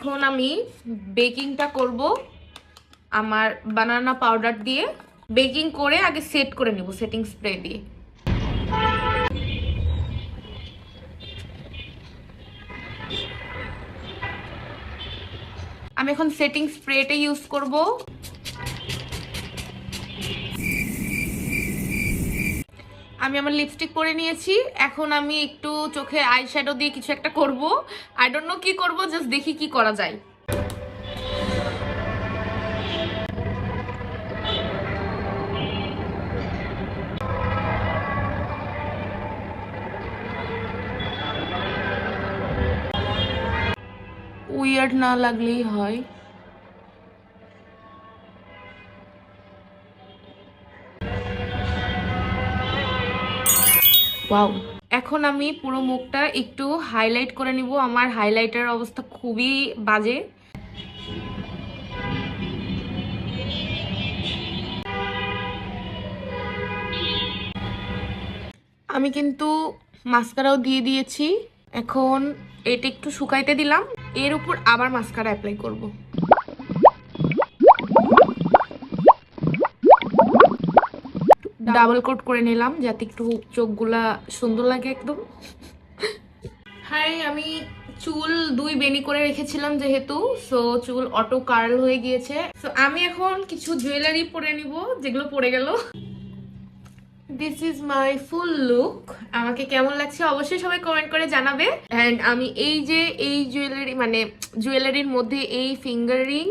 এখন আমি বেকিংটা করব আমার বানানা পাউডার দিয়ে। বেকিং করে আগে সেট করে নিব সেটিং স্প্রে দিয়ে। আমি এখন সেটিং স্প্রেটা ইউজ করব। আমি আমার লিপস্টিক পরে নিয়েছি। এখন আমি একটু চোখে আইশ্যাডো দিয়ে কিছু একটা করব। আই ডোন্ট নো কি করব, জাস্ট দেখি কি করা যায়। উইয়ার্ড না লাগলেই হয়। ওয়াও, এখন আমি পুরো মুখটা একটু হাইলাইট করে নিব। আমার হাইলাইটার অবস্থা খুবই বাজে। আমি কিন্তু মাস্কারাও দিয়ে দিয়েছি। এখন এটা একটু শুকাইতে দিলাম, এর উপর আবার মাস্কারা অ্যাপ্লাই করব। ডাবল কোট করে নিলাম যাতে একটু চোখগুলা সুন্দর লাগে একদম। হাই, আমি চুল 2 বেনি করে রেখেছিলাম যেহেতু, সো চুল অটো কার্ল হয়ে গিয়েছে। সো আমি এখন কিছু জুয়েলারি পরে নিব যেগুলো পরে গেল। This is my full look. আমাকে কেমন লাগছে অবশ্যই সবাই কমেন্ট করে জানাবে। অ্যান্ড আমি এই যে এই জুয়েলারি মানে জুয়েলারির মধ্যে এই ফিঙ্গার রিং